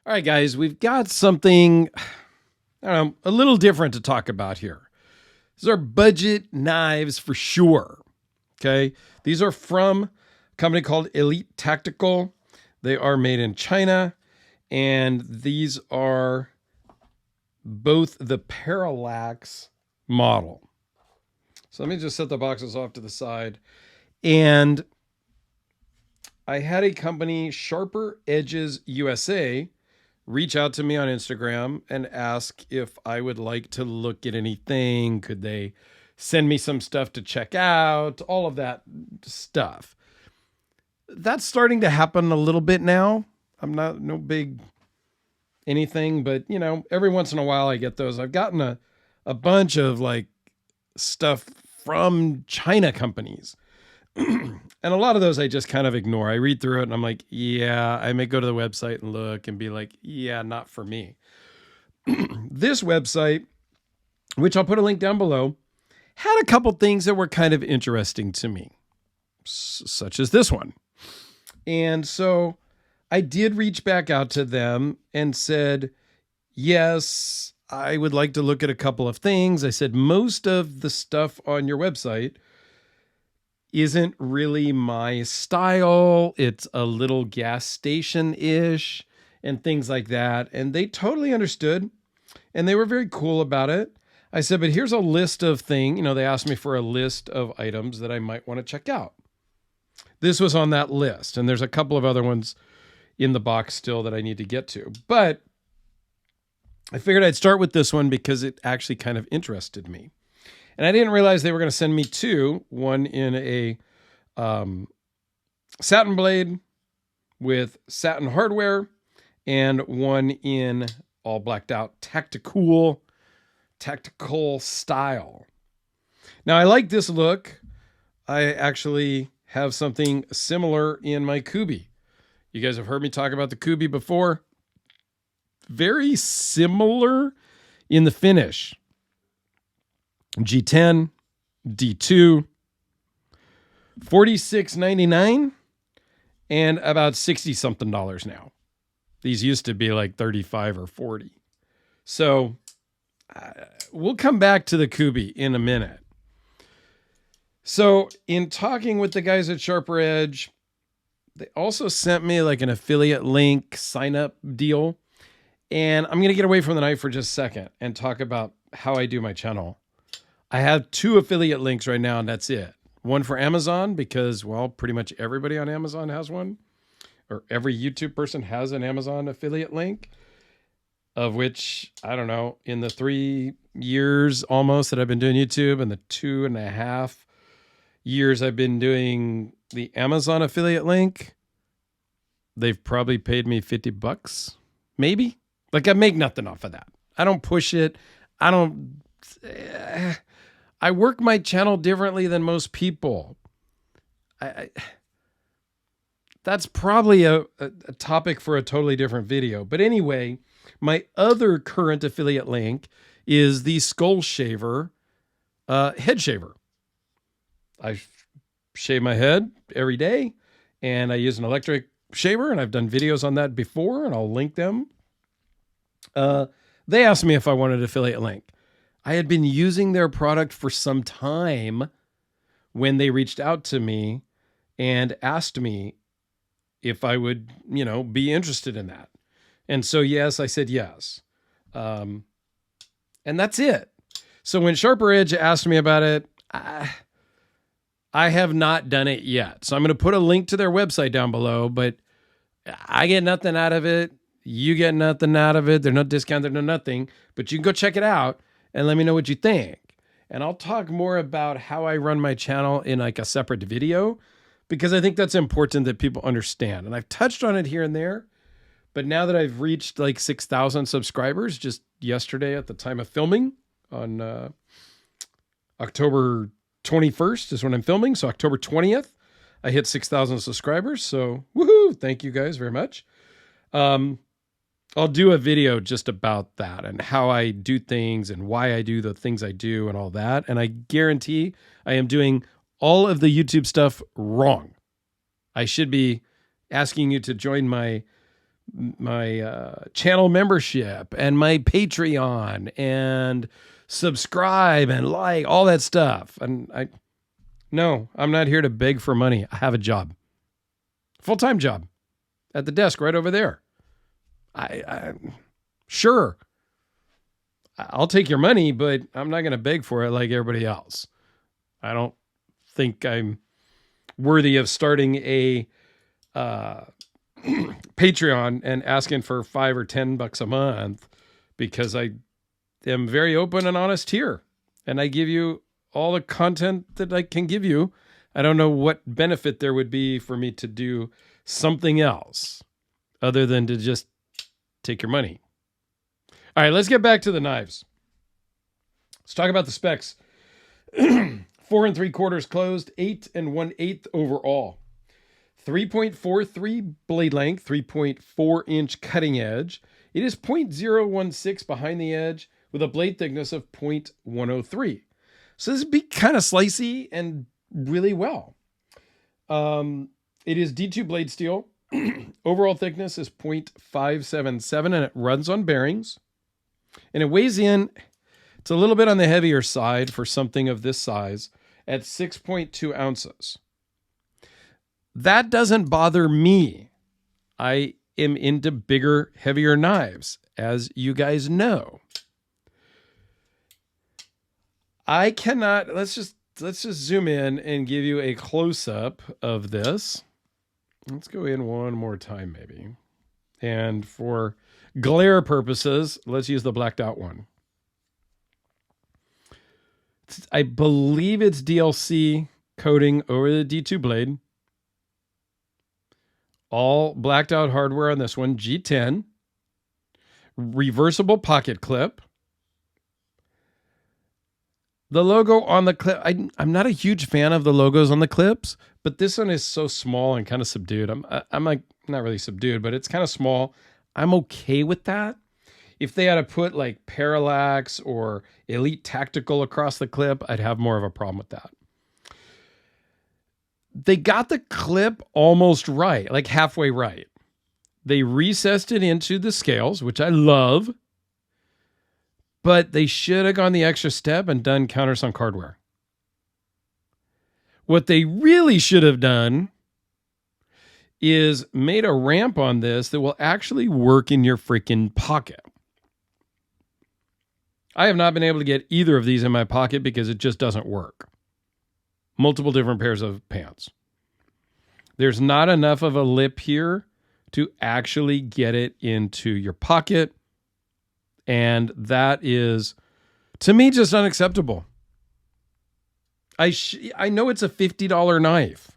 All right, guys, we've got something, I don't know, a little different to talk about here. These are budget knives for sure. Okay. These are from a company called Elite Tactical. They are made in China, and these are both the Parallax model. So let me just set the boxes off to the side. And I had a company, Sharper Edges USA, reach out to me on Instagram and ask if I would like to look at anything. Could they send me some stuff to check out? All of that stuff. That's starting to happen a little bit now. I'm not no big anything, but every once in a while I get those. I've gotten a bunch of like stuff from China companies. And a lot of those I just kind of ignore. I read through it and I'm like, yeah, I may go to the website and look and be like, yeah, not for me. This website, which I'll put a link down below, had a couple things that were kind of interesting to me, such as this one. And so I did reach back out to them and said, yes, I would like to look at a couple of things. I said, most of the stuff on your website isn't really my style. It's a little gas station-ish and things like that. And they totally understood and they were very cool about it. I said, but here's a list of things. They asked me for a list of items that I might want to check out. This was on that list. And there's a couple of other ones in the box still that I need to get to. But I figured I'd start with this one because it actually kind of interested me. And I didn't realize they were going to send me two, one in a satin blade with satin hardware and one in all blacked out tactical style. Now, I like this look. I actually have something similar in my Kubi. You guys have heard me talk about the Kubi before. Very similar in the finish. G10, D2, $46.99 and about $60 something now. These used to be like 35 or 40. So we'll come back to the Kubi in a minute. So in talking with the guys at Sharper Edge, they also sent me like an affiliate link sign up deal. And I'm going to get away from the knife for just a second and talk about how I do my channel. I have 2 affiliate links right now, and that's it. One for Amazon because, well, pretty much everybody on Amazon has one, or every YouTube person has an Amazon affiliate link, of which, I don't know, in the 3 years almost that I've been doing YouTube and the 2.5 years I've been doing the Amazon affiliate link, they've probably paid me $50, maybe. Like, I make nothing off of that. I don't push it. I work my channel differently than most people. That's probably a topic for a totally different video. But anyway, my other current affiliate link is the Skull Shaver head shaver. I shave my head every day, and I use an electric shaver, and I've done videos on that before, and I'll link them. They asked me if I wanted an affiliate link. I had been using their product for some time when they reached out to me and asked me if I would, be interested in that. And so, yes, I said yes. And that's it. So when Sharper Edge asked me about it, I have not done it yet. So I'm going to put a link to their website down below, but I get nothing out of it. You get nothing out of it. They're no discount. They're no nothing, but you can go check it out and let me know what you think. And I'll talk more about how I run my channel in like a separate video, because I think that's important that people understand. And I've touched on it here and there, but now that I've reached like 6,000 subscribers just yesterday at the time of filming on October 21st is when I'm filming. So October 20th, I hit 6,000 subscribers. So woohoo! Thank you guys very much. I'll do a video just about that and how I do things and why I do the things I do and all that. And I guarantee I am doing all of the YouTube stuff wrong. I should be asking you to join my channel membership and my Patreon and subscribe and like all that stuff. And no, I'm not here to beg for money. I have a job, full-time job at the desk right over there. Sure, I'll take your money, but I'm not going to beg for it like everybody else. I don't think I'm worthy of starting a Patreon and asking for $5 or $10 a month, because I am very open and honest here, and I give you all the content that I can give you. I don't know what benefit there would be for me to do something else other than to just take your money. All right, let's get back to the knives. Let's talk about the specs. 4 3/4 closed, 8 1/8 overall. 3.43 blade length, 3.4 inch cutting edge. It is 0.016 behind the edge with a blade thickness of 0.103. So this would be kind of slicey and really well. It is D2 blade steel. Overall thickness is 0.577 and it runs on bearings. And it weighs in, it's a little bit on the heavier side for something of this size, at 6.2 ounces. That doesn't bother me. I am into bigger, heavier knives, as you guys know. I cannot, let's just zoom in and give you a close-up of this. Let's go in one more time, maybe. And for glare purposes, let's use the blacked out one. I believe it's DLC coating over the D2 blade. All blacked out hardware on this one. G10. Reversible pocket clip. The logo on the clip, I'm not a huge fan of the logos on the clips, but this one is so small and kind of subdued. I'm like, not really subdued, but it's kind of small. I'm okay with that. If they had to put like Parallax or Elite Tactical across the clip, I'd have more of a problem with that. They got the clip almost right, like halfway right. They recessed it into the scales, which I love, but they should have gone the extra step and done countersunk hardware. What they really should have done is made a ramp on this that will actually work in your freaking pocket. I have not been able to get either of these in my pocket because it just doesn't work. Multiple different pairs of pants. There's not enough of a lip here to actually get it into your pocket. And that is, to me, just unacceptable. I know it's a $50 knife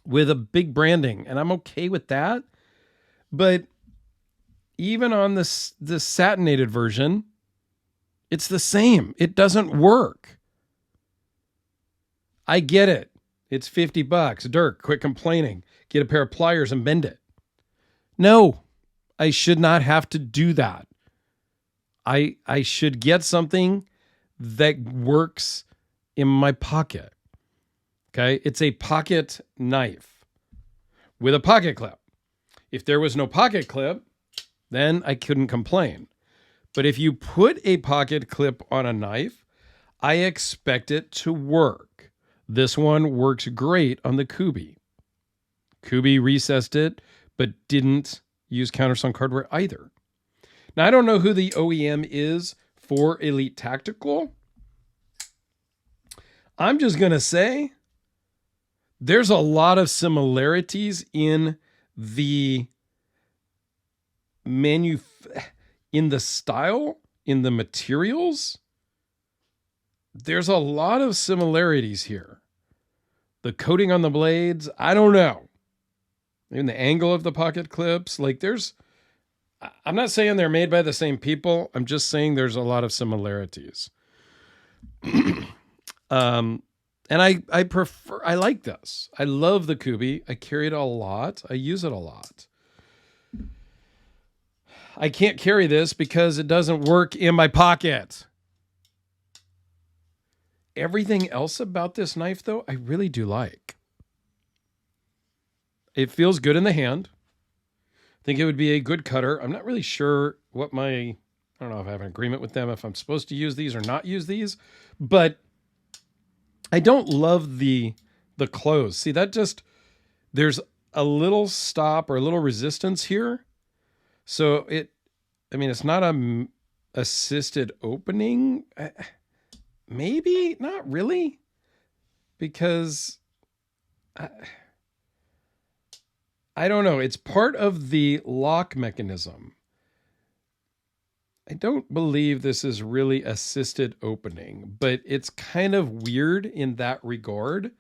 with a big branding, and I'm okay with that. But even on the satinated version, it's the same. It doesn't work. I get it. It's $50. Dirk, quit complaining. Get a pair of pliers and bend it. No, I should not have to do that. I should get something that works in my pocket. Okay? It's a pocket knife with a pocket clip. If there was no pocket clip, then I couldn't complain. But if you put a pocket clip on a knife, I expect it to work. This one works great on the Kubi. Kubi recessed it, but didn't use countersunk hardware either. Now, I don't know who the OEM is for Elite Tactical. I'm just going to say there's a lot of similarities in the in the style, in the materials. There's a lot of similarities here. The coating on the blades, I don't know. In the angle of the pocket clips, like I'm not saying they're made by the same people. I'm just saying there's a lot of similarities. And I like this. I love the Kubi. I carry it a lot. I use it a lot. I can't carry this because it doesn't work in my pocket. Everything else about this knife, though, I really do like. It feels good in the hand. Think it would be a good cutter. I'm not really sure what I don't know if I have an agreement with them if I'm supposed to use these or not use these, but I don't love the close. See, that just, there's a little stop or a little resistance here. So it's not a assisted opening. Maybe not really, because I don't know. It's part of the lock mechanism. I don't believe this is really assisted opening, but it's kind of weird in that regard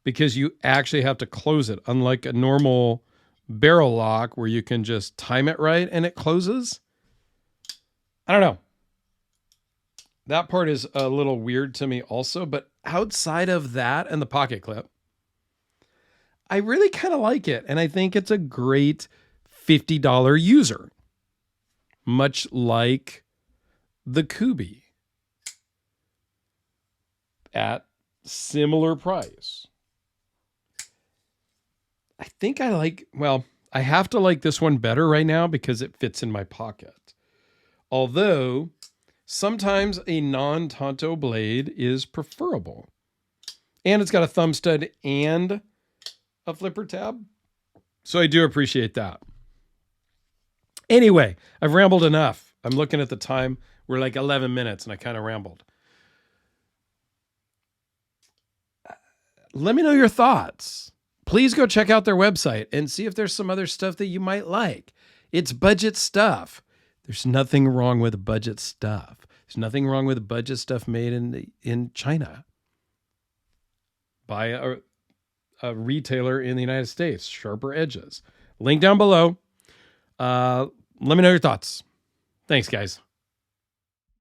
because you actually have to close it, unlike a normal barrel lock where you can just time it right and it closes. I don't know. That part is a little weird to me also, but outside of that and the pocket clip, I really kind of like it. And I think it's a great $50 user, much like the Kubi at similar price. I think I have to like this one better right now because it fits in my pocket. Although sometimes a non-Tonto blade is preferable. And it's got a thumb stud and a flipper tab. So I do appreciate that. Anyway, I've rambled enough. I'm looking at the time. We're like 11 minutes and I kind of rambled. Let me know your thoughts. Please go check out their website and see if there's some other stuff that you might like. It's budget stuff. There's nothing wrong with budget stuff. There's nothing wrong with budget stuff made in China by a retailer in the United States. Sharper edges. Link down below. Let me know your thoughts. Thanks, guys.